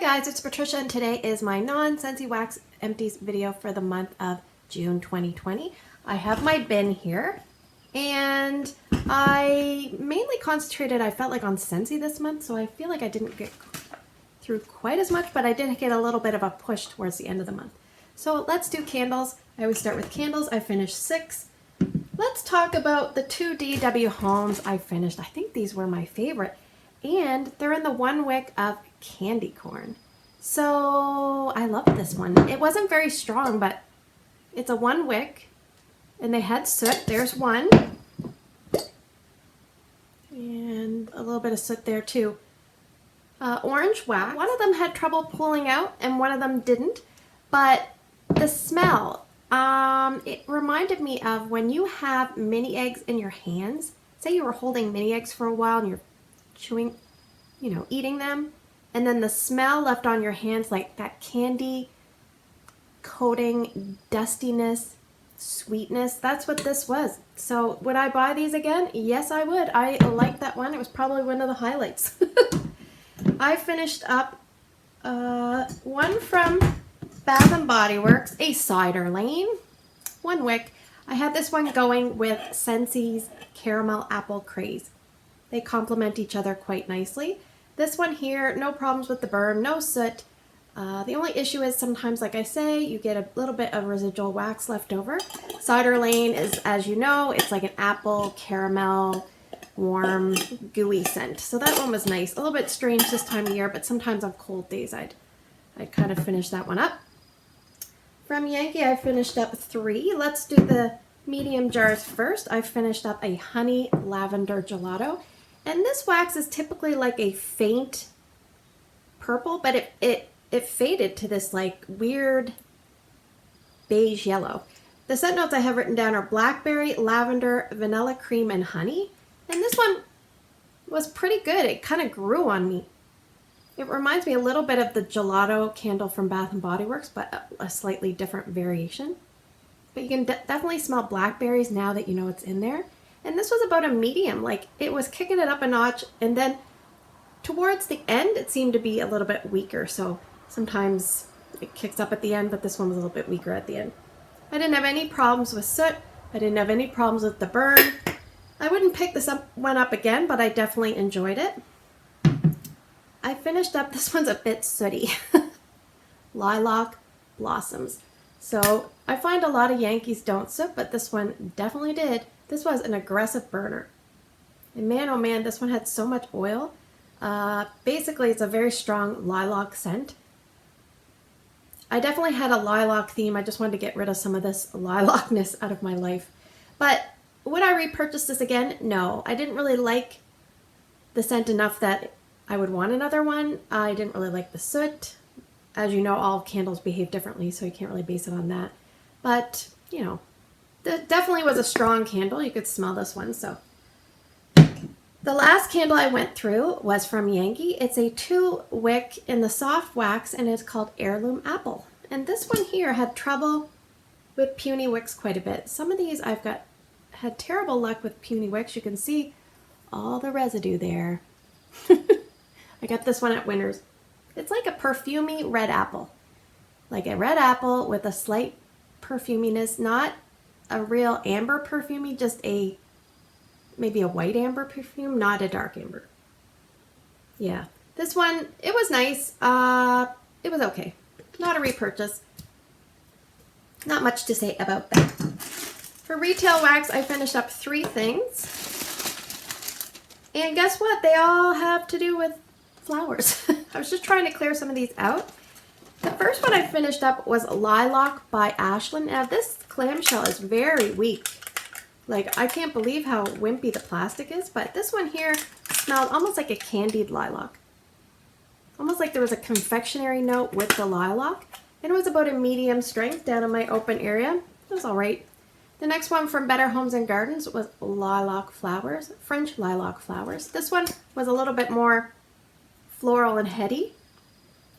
guys, it's Patricia and today is my non-Scentsy Wax Empties video for the month of June 2020. I have my bin here and I mainly concentrated, I felt like, on Scentsy this month, so I feel like I didn't get through quite as much, but I did get a little bit of a push towards the end of the month. So let's do candles. I always start with candles. I finished 6. Let's talk about the 2 BetterHomes I finished. I think these were my favorite. And they're in the 1 wick of candy corn. So I love this one. It wasn't very strong, but it's a 1 wick. And they had soot. There's one. And a little bit of soot there too. Orange wax. One of them had trouble pulling out and one of them didn't. But the smell, it reminded me of when you have mini eggs in your hands. Say you were holding mini eggs for a while and you're chewing, eating them, and then the smell left on your hands, like that candy coating, dustiness, sweetness. That's what this was. So would I buy these again? Yes, I would. I liked that one. It was probably one of the highlights. I finished up one from Bath & Body Works, a cider lane, 1 wick. I had this one going with Scentsy's Caramel Apple Craze. They complement each other quite nicely. This one here, no problems with the burn, no soot. The only issue is sometimes, like I say, you get a little bit of residual wax left over. Cider Lane is, as you know, it's like an apple, caramel, warm, gooey scent. So that one was nice. A little bit strange this time of year, but sometimes on cold days I'd kind of finish that one up. From Yankee, I finished up 3. Let's do the medium jars first. I finished up a honey lavender gelato. And this wax is typically like a faint purple, but it faded to this like weird beige yellow. The scent notes I have written down are blackberry, lavender, vanilla cream, and honey. And this one was pretty good. It kind of grew on me. It reminds me a little bit of the gelato candle from Bath & Body Works, but a slightly different variation. But you can definitely smell blackberries now that you know it's in there. And this was about a medium, like it was kicking it up a notch, and then towards the end it seemed to be a little bit weaker. So sometimes it kicks up at the end, but this one was a little bit weaker at the end. I didn't have any problems with soot. I didn't have any problems with the burn. I wouldn't pick this one up again, but I definitely enjoyed it. I finished up, this one's a bit sooty. Lilac Blossoms. So I find a lot of Yankees don't soot, but this one definitely did. This was an aggressive burner. And man, oh man, this one had so much oil. Basically, it's a very strong lilac scent. I definitely had a lilac theme. I just wanted to get rid of some of this lilacness out of my life. But would I repurchase this again? No. I didn't really like the scent enough that I would want another one. I didn't really like the soot. As you know, all candles behave differently, so you can't really base it on that. But, it definitely was a strong candle. You could smell this one. So the last candle I went through was from Yankee. It's a 2 wick in the soft wax, and it's called Heirloom Apple. And this one here had trouble with puny wicks quite a bit. Some of these had terrible luck with puny wicks. You can see all the residue there. I got this one at Winners. It's like a perfumey red apple. Like a red apple with a slight perfuminess, not a real amber perfumey, just maybe a white amber perfume, not a dark amber. Yeah, this one, it was nice. It was okay. Not a repurchase. Not much to say about that. For retail wax, I finished up 3 things. And guess what? They all have to do with flowers. I was just trying to clear some of these out. The first one I finished up was Lilac by Ashland. Now this clamshell is very weak. Like, I can't believe how wimpy the plastic is, but this one here smelled almost like a candied lilac. Almost like there was a confectionery note with the lilac. And it was about a medium strength down in my open area. It was all right. The next one from BetterHomes and Gardens was Lilac Flowers, French Lilac Flowers. This one was a little bit more floral and heady,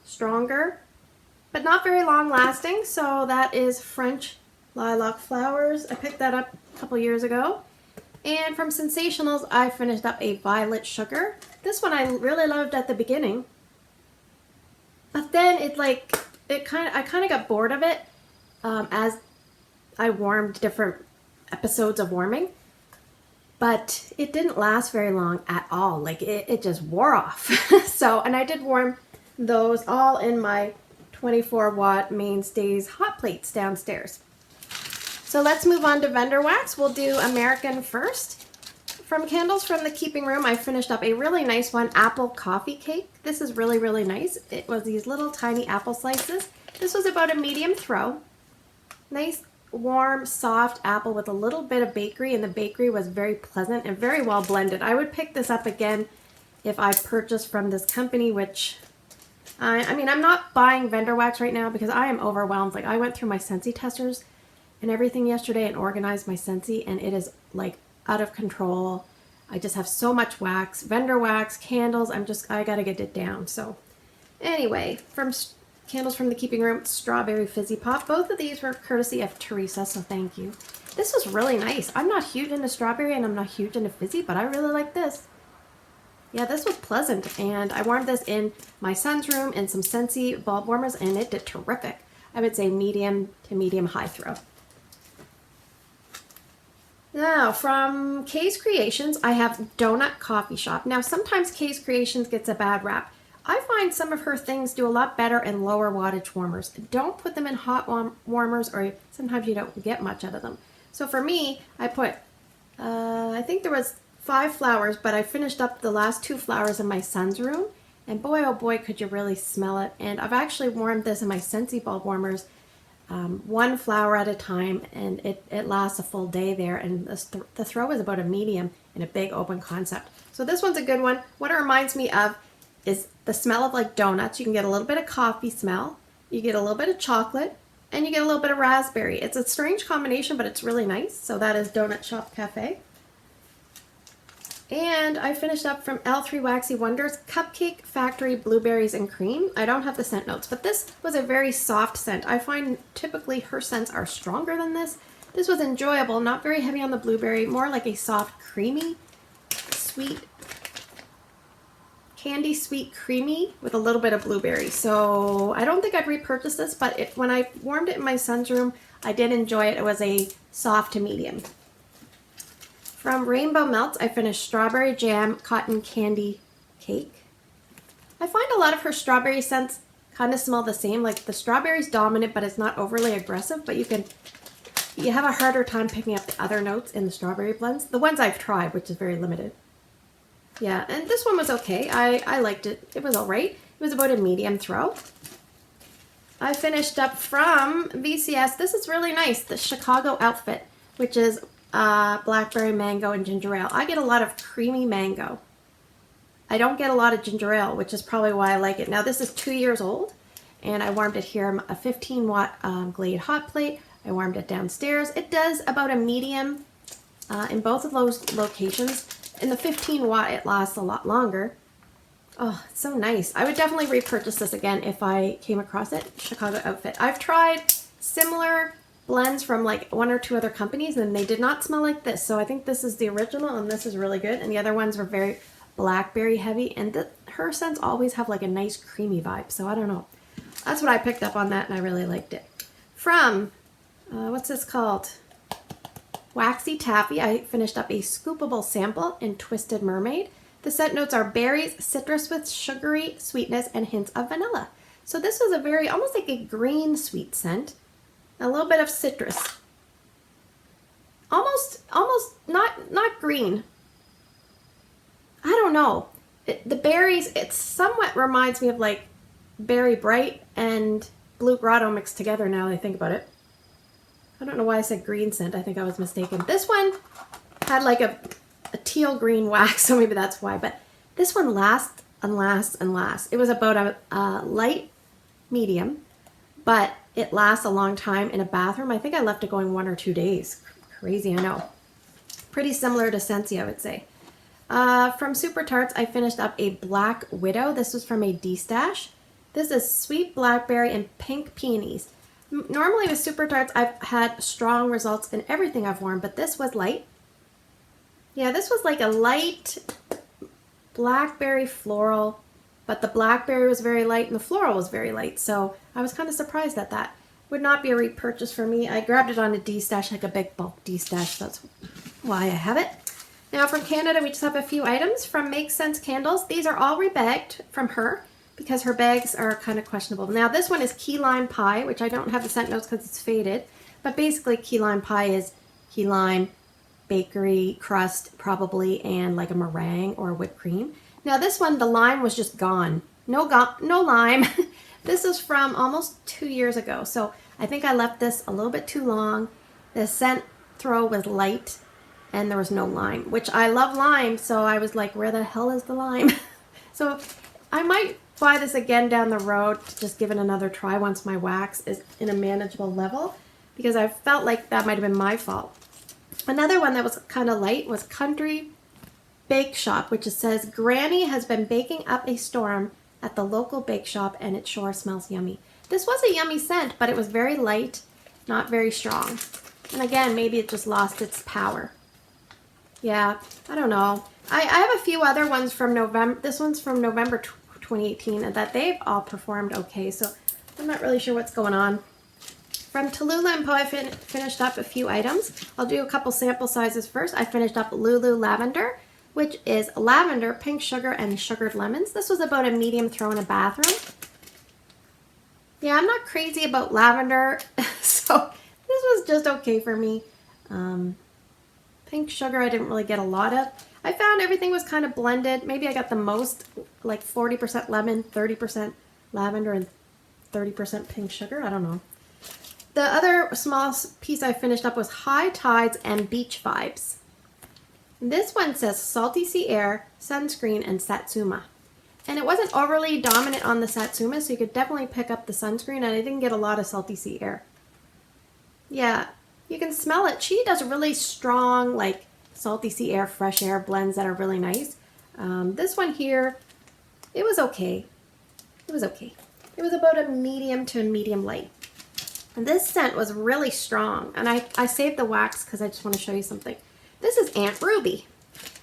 stronger, but not very long lasting. So that is French Lilac Flowers. I picked that up a couple years ago. And from Scentsationals, I finished up a Violet Sugar. This one I really loved at the beginning, but then I kind of got bored of it as I warmed different episodes of warming. But it didn't last very long at all. Like it just wore off. So, and I did warm those all in my 24 watt Mainstays hot plates downstairs. So let's move on to vendor wax. We'll do American first. From Candles from the Keeping Room, I finished up a really nice one, apple coffee cake. This is really, really nice. It was these little tiny apple slices. This was about a medium throw. Nice, warm, soft apple with a little bit of bakery, and the bakery was very pleasant and very well blended. I would pick this up again if I purchased from this company, which, I mean, I'm not buying vendor wax right now because I am overwhelmed. Like, I went through my Scentsy testers and everything yesterday and organized my Scentsy, and it is like out of control. I just have so much wax, vendor wax, candles. I gotta get it down. So anyway, from Candles from the Keeping Room, Strawberry Fizzy Pop. Both of these were courtesy of Teresa, so thank you. This was really nice. I'm not huge into strawberry and I'm not huge into fizzy, but I really like this. Yeah, this was pleasant, and I warmed this in my son's room in some Scentsy bulb warmers, and it did terrific. I would say medium to medium high throw. Now, from Kay's Kreations, I have Donut Coffee Shop. Now, sometimes Kay's Kreations gets a bad rap. I find some of her things do a lot better in lower wattage warmers. Don't put them in hot warmers, or sometimes you don't get much out of them. So for me, I put, I think there was 5 flowers, but I finished up the last 2 flowers in my son's room. And boy, oh boy, could you really smell it. And I've actually warmed this in my Scentsy bulb warmers 1 flower at a time, and it lasts a full day there, and the throw is about a medium in a big open concept. So this one's a good one. What it reminds me of is the smell of like donuts. You can get a little bit of coffee smell, you get a little bit of chocolate, and you get a little bit of raspberry. It's a strange combination, but it's really nice. So that is Donut Shop Cafe. And I finished up from L3 Waxy Wonders, Cupcake Factory Blueberries and Cream. I don't have the scent notes, but this was a very soft scent. I find typically her scents are stronger than this. This was enjoyable, not very heavy on the blueberry, more like a soft, creamy, sweet, candy sweet creamy with a little bit of blueberry. So I don't think I'd repurchase this, but when I warmed it in my son's room, I did enjoy it. It was a soft to medium. From Rainbow Melts, I finished Strawberry Jam Cotton Candy Cake. I find a lot of her strawberry scents kind of smell the same. Like the strawberry's dominant, but it's not overly aggressive, but you have a harder time picking up the other notes in the strawberry blends. The ones I've tried, which is very limited. Yeah, and this one was okay. I liked it. It was all right. It was about a medium throw. I finished up from VCS. This is really nice. The Chicago Outfit, which is blackberry, mango, and ginger ale. I get a lot of creamy mango. I don't get a lot of ginger ale, which is probably why I like it. Now, this is 2 years old, and I warmed it here, a 15 watt Glade hot plate. I warmed it downstairs. It does about a medium in both of those locations. In the 15 watt, it lasts a lot longer. Oh, it's so nice. I would definitely repurchase this again if I came across it. Chicago Outfit. I've tried similar blends from like 1 or 2 other companies, and they did not smell like this. So I think this is the original, and this is really good. And the other ones were very blackberry heavy, and her scents always have like a nice creamy vibe. So I don't know. That's what I picked up on that, and I really liked it. From, what's this called? Waxy Taffy, I finished up a scoopable sample in Twisted Mermaid. The scent notes are berries, citrus with sugary sweetness, and hints of vanilla. So this was a very, almost like a green sweet scent. A little bit of citrus. Almost not green. I don't know. The berries, it somewhat reminds me of like Berry Bright and Blue Grotto mixed together now that I think about it. I don't know why I said green scent. I think I was mistaken. This one had like a teal green wax, so maybe that's why. But this one lasts and lasts and lasts. It was about a light medium, but it lasts a long time in a bathroom. I think I left it going 1 or 2 days. Crazy, I know. Pretty similar to Scentsy, I would say. From Supertarts, I finished up a Black Widow. This was from a D-Stash. This is sweet blackberry and pink peonies. Normally with Supertarts, I've had strong results in everything I've worn, but this was light. Yeah, this was like a light blackberry floral but the blackberry was very light and the floral was very light. So I was kind of surprised at that. Would not be a repurchase for me. I grabbed it on a D-stash, like a big bulk D-stash. That's why I have it. Now from Canada, we just have a few items from Make Sense Candles. These are all rebagged from her because her bags are kind of questionable. Now this one is key lime pie, which I don't have the scent notes because it's faded. But basically key lime pie is key lime, bakery crust probably, and like a meringue or whipped cream. Now this one, the lime was just gone. No lime. This is from almost 2 years ago. So I think I left this a little bit too long. The scent throw was light and there was no lime, which I love lime. So I was like, where the hell is the lime? So I might buy this again down the road to just give it another try once my wax is in a manageable level, because I felt like that might have been my fault. Another one that was kind of light was Country Bake Shop, which it says, Granny has been baking up a storm at the local bake shop and it sure smells yummy. This was a yummy scent, but it was very light, not very strong. And again, maybe it just lost its power. Yeah, I don't know. I have a few other ones from November. This one's from November 2018, and that they've all performed okay, so I'm not really sure what's going on. From Tallulah Mo, I finished up a few items. I'll do a couple sample sizes first. I finished up Lulu Lavender, which is lavender, pink sugar, and sugared lemons. This was about a medium throw in a bathroom. Yeah, I'm not crazy about lavender, so this was just okay for me. Pink sugar I didn't really get a lot of. I found everything was kind of blended. Maybe I got the most, like 40% lemon, 30% lavender, and 30% pink sugar. I don't know. The other small piece I finished up was High Tides and Beach Vibes. This one says Salty Sea Air, Sunscreen, and Satsuma. And it wasn't overly dominant on the Satsuma, so you could definitely pick up the sunscreen, and I didn't get a lot of Salty Sea Air. Yeah, you can smell it. She does really strong, like, Salty Sea Air, fresh air blends that are really nice. This one here, it was okay. It was okay. It was about a medium to a medium light. And this scent was really strong. And I saved the wax because I just want to show you something. This is Aunt Ruby.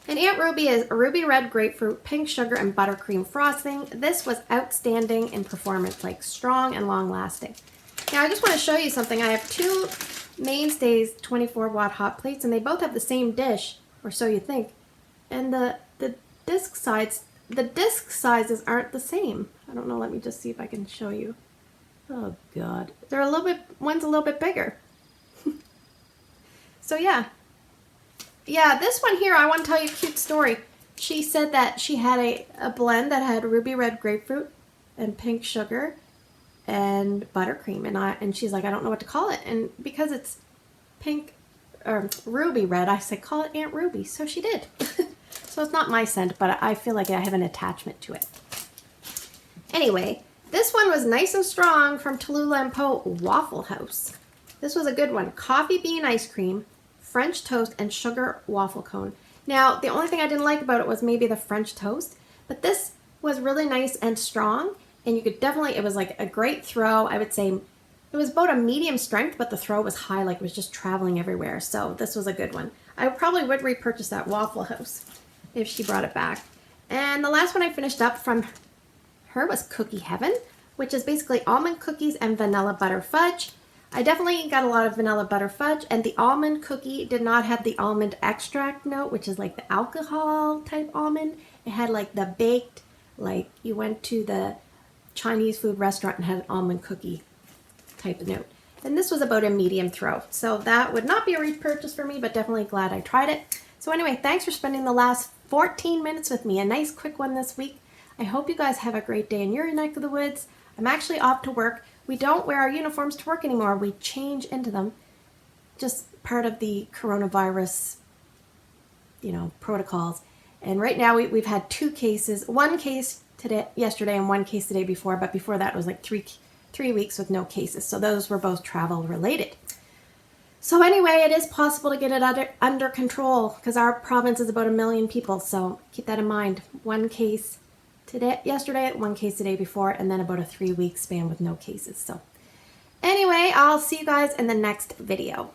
And Aunt Ruby is ruby red grapefruit, pink sugar, and buttercream frosting. This was outstanding in performance, like strong and long lasting. Now I just want to show you something. I have two Mainstays 24-watt hot plates, and they both have the same dish, or so you think. And the disc sizes aren't the same. I don't know. Let me just see if I can show you. Oh God, they're a little bit. One's a little bit bigger. So yeah. This one here, I want to tell you a cute story. She said that she had a blend that had ruby red grapefruit and pink sugar and buttercream, and she's like, I don't know what to call it, and because it's pink or ruby red, I said call it Aunt Ruby, so she did. So it's not my scent, but I feel like I have an attachment to it. Anyway, this one was nice and strong from Tallulah Mo Waffle House. This was a good one. Coffee bean ice cream, French toast, and sugar waffle cone. Now, the only thing I didn't like about it was maybe the French toast, but this was really nice and strong, and you could definitely, it was like a great throw. I would say it was about a medium strength, but the throw was high, like it was just traveling everywhere. So this was a good one. I probably would repurchase that Waffle House if she brought it back. And the last one I finished up from her was Cookie Heaven, which is basically almond cookies and vanilla butter fudge. I definitely got a lot of vanilla butter fudge, and the almond cookie did not have the almond extract note, which is like the alcohol type almond. It had like the baked, like you went to the Chinese food restaurant and had an almond cookie type of note. And this was about a medium throw. So that would not be a repurchase for me, but definitely glad I tried it. So anyway, thanks for spending the last 14 minutes with me. A nice quick one this week. I hope you guys have a great day in your neck of the woods. I'm actually off to work. We don't wear our uniforms to work anymore. We change into them. Just part of the coronavirus, protocols. And right now we've had 2 cases. 1 case yesterday and 1 case the day before. But before that it was like 3 weeks with no cases. So those were both travel related. So anyway, it is possible to get it under control because our province is about 1 million people. So keep that in mind. 1 case yesterday, 1 case the day before, and then about a 3-week span with no cases. So anyway, I'll see you guys in the next video.